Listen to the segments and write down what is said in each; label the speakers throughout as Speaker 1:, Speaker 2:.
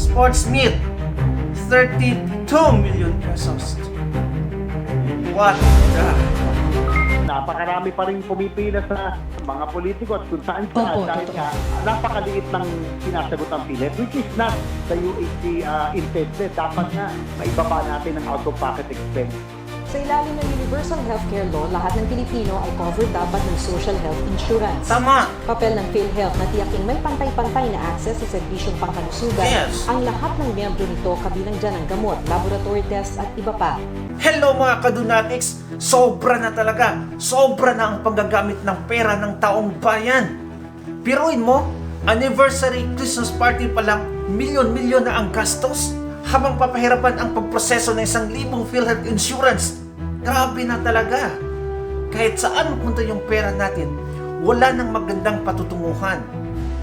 Speaker 1: Sports meet, 32 million pesos. What the?
Speaker 2: Napakarami pa rin pumipila sa mga politiko at kung saan saan
Speaker 3: Opo,
Speaker 2: dahil
Speaker 3: totoo.
Speaker 2: nga napakaliit ng sinasagot ang PhilHealth, which is not the UHC intended. Dapat nga maibaba natin ang out-of-pocket expense.
Speaker 4: Sa ilalim ng Universal Healthcare Law, lahat ng Pilipino ay covered dapat ng social health insurance.
Speaker 1: Tama!
Speaker 4: Papel ng PhilHealth na tiyaking may pantay-pantay na access sa serbisyong pangkalusugan.
Speaker 1: Yes.
Speaker 4: Ang lahat ng miyembro nito kabilang dyan ang gamot, laboratory tests at iba pa.
Speaker 1: Hello mga kadunatics! Sobra na talaga! Sobra na ang panggagamit ng pera ng taong bayan! Piruin mo, anniversary Christmas party pa lang, milyon-milyon na ang gastos habang papahirapan ang pagproseso ng 1,000 PhilHealth insurance. Grabe na talaga! Kahit saan mapunta yung pera natin, wala nang magandang patutunguhan.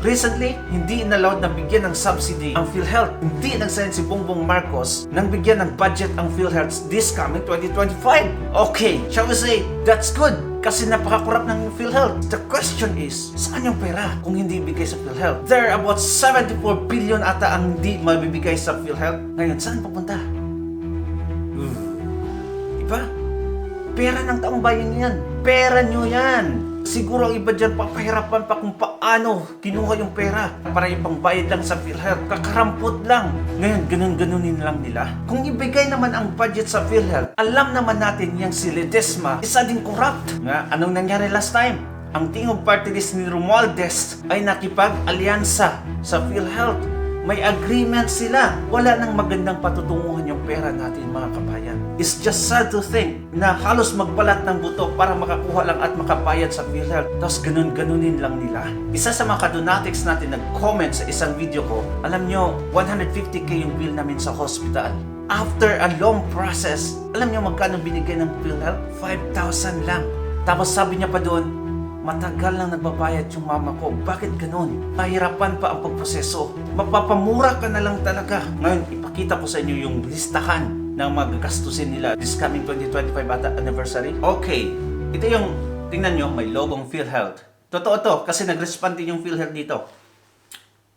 Speaker 1: Recently, hindi inallowed na bigyan ng subsidy ang PhilHealth. Hindi nagsayin si Bongbong Marcos nang bigyan ng budget ang PhilHealth this coming 2025. Okay, shall we say, that's good kasi napakakurap ng PhilHealth. The question is, saan yung pera kung hindi bigay sa PhilHealth? There are about 74 billion ata ang hindi mabibigay sa PhilHealth. Ngayon, saan papunta? Diba? Pera ng taong bayan yan. Pera nyo yan. Siguro ang iba dyan papahirapan pa kung paano kinuha yung pera para ipangbayad lang sa PhilHealth. Kakarampot lang. Ngayon, ganun-ganunin lang nila. Kung ibigay naman ang budget sa PhilHealth, alam naman natin yung si Ledesma isa din corrupt. Nga, anong nangyari last time? Ang tingog party list ni Romualdez ay nakipag-alyansa sa PhilHealth. May agreement sila. Wala nang magandang patutunguhan yung pera natin mga kabayan. It's just sad to think na halos magbalat ng buto para makakuha lang at makabayad sa PhilHealth. Tapos ganun-ganunin lang nila. Isa sa mga kadonatics natin nag-comment sa isang video ko, alam nyo, 150k yung bill namin sa hospital. After a long process, alam nyo magkano binigay ng PhilHealth? 5,000 lang. Tapos sabi niya pa doon, matagal lang nagbabayad yung mama ko. Bakit ganun? Mahirapan pa ang pagproseso. Mapapamura ka na lang talaga. Ngayon, ipakita ko sa inyo yung listahan ng magagastusin nila this coming 2025 anniversary. Okay, ito yung, tingnan nyo, may logong PhilHealth. Totoo to, kasi nag-respond din yung PhilHealth dito.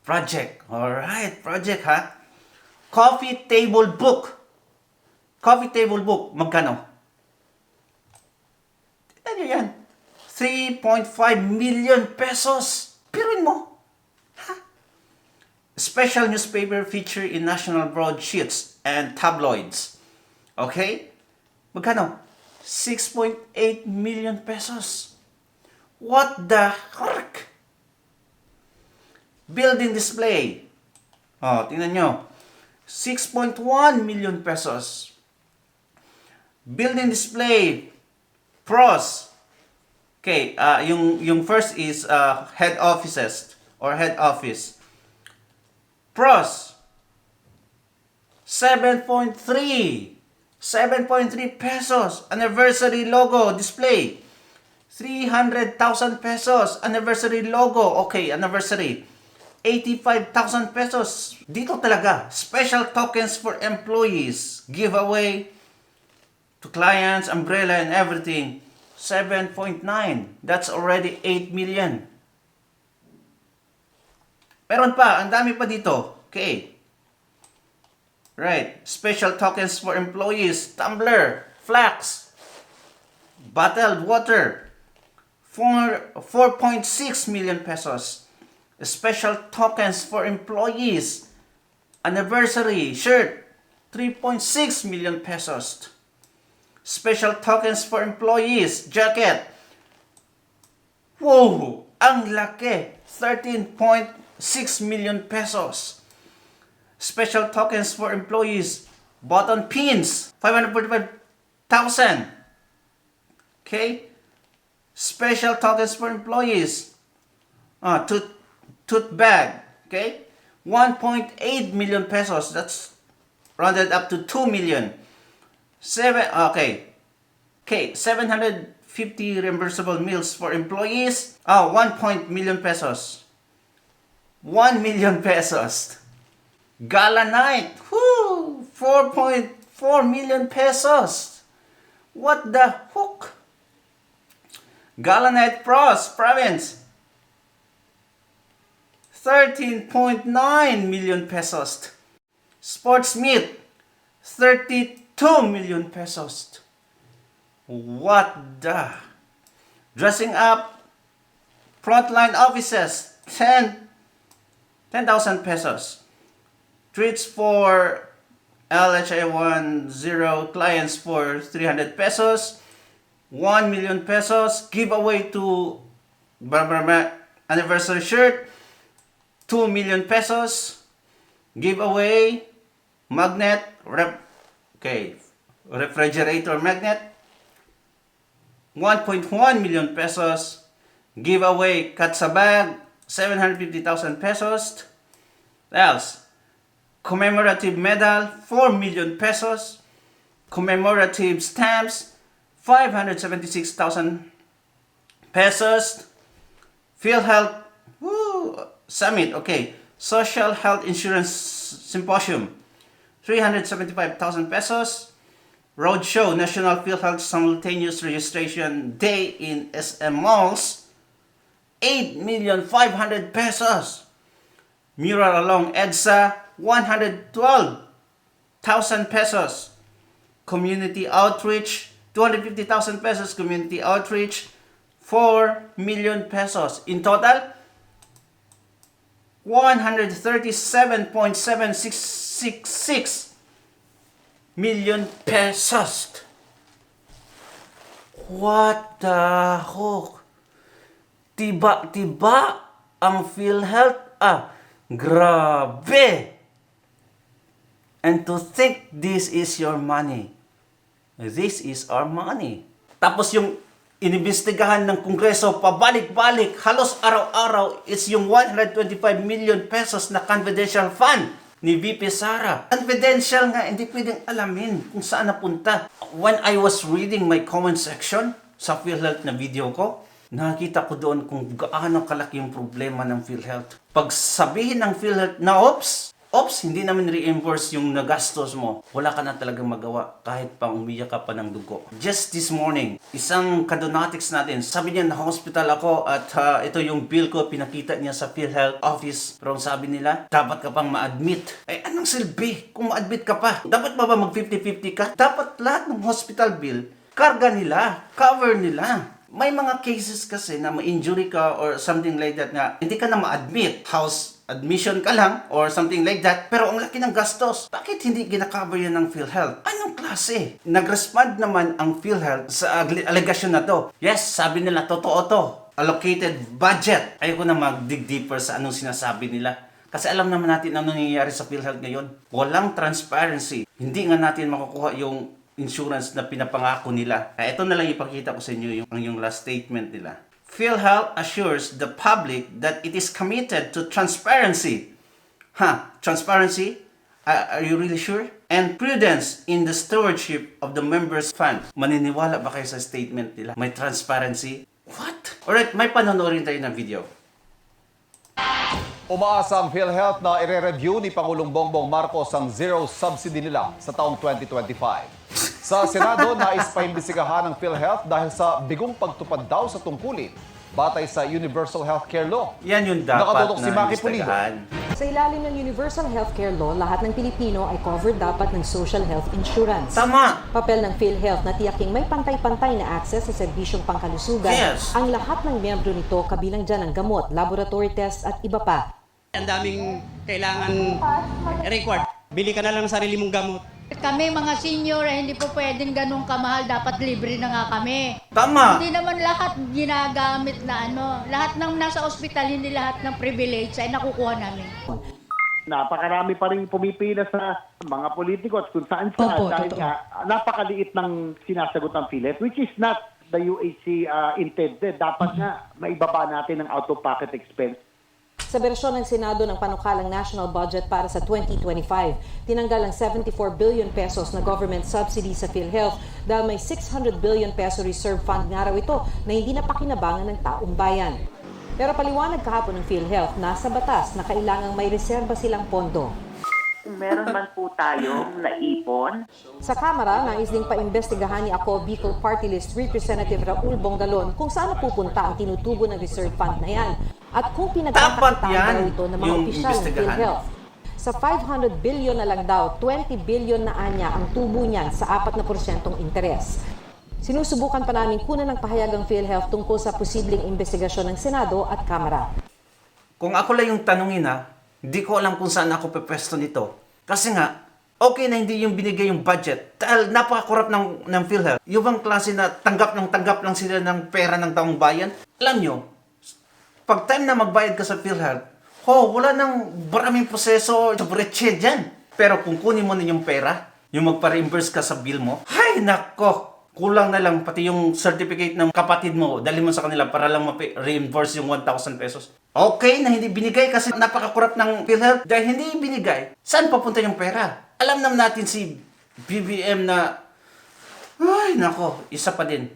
Speaker 1: Project. Alright, project ha. Coffee table book. Coffee table book. Magkano? Tingnan nyo yan. 3.5 million pesos. Piruin mo. Ha? Special newspaper feature in national broadsheets and tabloids. Okay? Magkano? 6.8 million pesos. What the heck? Building display. Oh, tingnan nyo. 6.1 million pesos. Building display. Pros. Okay, yung first is head offices or head office. Pros 7.3 pesos anniversary logo display. 300,000 pesos anniversary logo. Okay, anniversary. 85,000 pesos. Dito talaga, special tokens for employees, giveaway to clients, umbrella and everything. 7.9. That's already 8 million. Meron pa, ang dami pa dito. Okay. Right. Special tokens for employees. Tumbler, flax, bottled water. 4.6 million pesos. Special tokens for employees. Anniversary shirt. 3.6 million pesos. Special tokens for employees. Jacket. Wow! Ang laki. 13.6 million pesos. Special tokens for employees. Button pins. 545,000. Okay? Special tokens for employees. Tooth bag. Okay? 1.8 million pesos. That's rounded up to 2 million. 750 reimbursable meals for employees. 1 million pesos. 1 million pesos. Gala night. 4.4 million pesos. What the hook? Gala night province. 13.9 million pesos. Sports meet, 32 million pesos. What the? Dressing up, frontline offices, 10,000 pesos. Treats for LHI10 clients for 300 pesos. 1 million pesos. Giveaway to anniversary shirt, 2 million pesos. Giveaway magnet, refrigerator magnet, 1.1 million pesos. Giveaway Katsa bag, 750,000 pesos. Else, commemorative medal, 4 million pesos. Commemorative stamps, 576,000 pesos. PhilHealth Summit, Social Health Insurance Symposium, 375,000 pesos. Roadshow, National PhilHealth Simultaneous Registration Day in SM Malls, 8,500,000 pesos. Mural along EDSA, 112,000 pesos. Community outreach, 250,000 pesos. Community outreach, 4 million pesos. In total, 137.766 million pesos. What the heck? Tiba-tiba ang PhilHealth. Grabe! And to think this is your money. This is our money. Tapos yung inimbestigahan ng Kongreso, pabalik-balik, halos araw-araw, is yung 125 million pesos na confidential fund ni VP Sara. Confidential nga, hindi pwedeng alamin kung saan napunta. When I was reading my comment section sa PhilHealth na video ko, nakita ko doon kung gaano kalaki yung problema ng PhilHealth. Pag sabihin ng PhilHealth na, Ops, hindi namin reimburse yung nagastos mo. Wala ka na talagang magawa kahit pa umiyak ka pa ng dugo. Just this morning, isang kadonatics natin, sabi niya na hospital ako at ito yung bill ko, pinakita niya sa PhilHealth office. Pero ang sabi nila, dapat ka pang ma-admit. Anong silbi kung ma-admit ka pa? Dapat ba mag 50-50 ka? Dapat lahat ng hospital bill, karga nila, cover nila. May mga cases kasi na ma-injury ka or something like that na hindi ka na ma-admit. House admission ka lang or something like that, pero ang laki ng gastos. Bakit hindi ginacover yan ng PhilHealth? Anong klase? Nag-respond naman ang PhilHealth sa allegation na to. Yes, sabi nila, totoo to. Allocated budget. Ayoko na mag-dig deeper sa anong sinasabi nila. Kasi alam naman natin ano nangyayari sa PhilHealth ngayon. Walang transparency. Hindi nga natin makukuha yung insurance na pinapangako nila. Kaya ito na lang ipakita ko sa inyo yung last statement nila. PhilHealth assures the public that it is committed to transparency. Transparency? Are you really sure? And prudence in the stewardship of the members' fund. Maniniwala ba kayo sa statement nila? May transparency? What? Alright, may panonoorin tayo ng video.
Speaker 3: Umaasa ang PhilHealth na ire-review ni Pangulong Bongbong Marcos ang zero subsidy nila sa taong 2025. Sa Senado, nais paimbestigahan ng PhilHealth dahil sa bigong pagtupad daw sa tungkulin batay sa Universal Healthcare Law.
Speaker 1: Yan yung dapat
Speaker 3: Nakatutok si
Speaker 1: na
Speaker 3: Maki Pulido.
Speaker 1: imbestigahan.
Speaker 4: Sa ilalim ng Universal Healthcare Law, lahat ng Pilipino ay covered dapat ng social health insurance.
Speaker 1: Tama!
Speaker 4: Papel ng PhilHealth na tiyaking may pantay-pantay na access sa serbisyong pangkalusugan.
Speaker 1: Yes.
Speaker 4: Ang lahat ng miyembro nito kabilang dyan ang gamot, laboratory test at iba pa.
Speaker 5: Ang daming kailangan record. Bili ka na lang ng sarili mong gamot.
Speaker 6: Kami mga senior, hindi po pwedeng ganun kamahal. Dapat libre na nga kami.
Speaker 1: Tama!
Speaker 6: Hindi naman lahat ginagamit na lahat ng nasa ospital, hindi lahat ng privilege ay nakukuha namin.
Speaker 2: Napakarami pa rin pumipila sa mga politiko at kung saan saan.
Speaker 4: Opo,
Speaker 2: Dahil
Speaker 4: totoo.
Speaker 2: nga, napakaliit ng sinasagot ng PhilHealth, which is not the UHC intended. Dapat nga maibaba natin ang out-of-pocket expense.
Speaker 4: Sa bersyon ng Senado ng panukalang national budget para sa 2025, tinanggal ang 74 billion pesos na government subsidy sa PhilHealth dahil may 600 billion peso reserve fund nga raw ito na hindi na pakinabangan ng taong bayan. Pero paliwanag kahapon ng PhilHealth, nasa batas na kailangang may reserba silang pondo.
Speaker 7: Kung meron man po tayong naipon,
Speaker 4: Sa Kamara, nais ding paimbestigahan ni Ako Bicol Party List Representative Raul Bongalon kung saan napupunta ang tinutubo ng reserve fund na yan at kung
Speaker 1: Dapat
Speaker 4: pinagkakakitaan
Speaker 1: yan
Speaker 4: daw ito ng mga
Speaker 1: yung
Speaker 4: opisyal ng
Speaker 1: imbestigahan.
Speaker 4: PhilHealth. Sa 500 billion na lang daw, 20 billion na anya ang tubo niyan sa 4% interes. Sinusubukan pa namin kunan ng pahayag ang PhilHealth tungkol sa posibleng investigasyon ng Senado at Kamara.
Speaker 1: Kung ako lang yung tanungin hindi ko alam kung saan ako pepwesto nito. Kasi nga, okay na hindi yung binigay yung budget. Dahil napaka-corrupt ng PhilHealth. Yung bang klase na tanggap lang sila ng pera ng taong bayan. Alam nyo, pag time na magbayad ka sa PhilHealth, wala nang maraming proseso, sobreche dyan. Pero kung kunin mo na yung pera, yung magpa-reimburse ka sa bill mo, hay nako! Kulang na lang pati yung certificate ng kapatid mo, dali mo sa kanila para lang ma-reimburse yung 1,000 pesos. Okay na hindi binigay kasi napaka-corrupt ng PhilHealth. Dahil hindi binigay, saan papunta yung pera? Alam naman natin si BBM na, ay nako, isa pa din.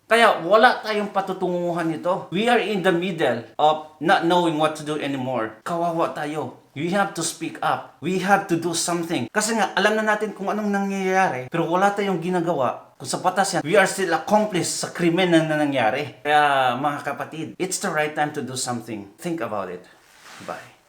Speaker 1: Kaya wala tayong patutunguhan nito. We are in the middle of not knowing what to do anymore. Kawawa tayo. We have to speak up. We have to do something. Kasi nga, alam na natin kung anong nangyayari. Pero wala tayong ginagawa. Kung sa batas yan, we are still accomplice sa krimen na nangyari. Kaya mga kapatid, it's the right time to do something. Think about it. Bye.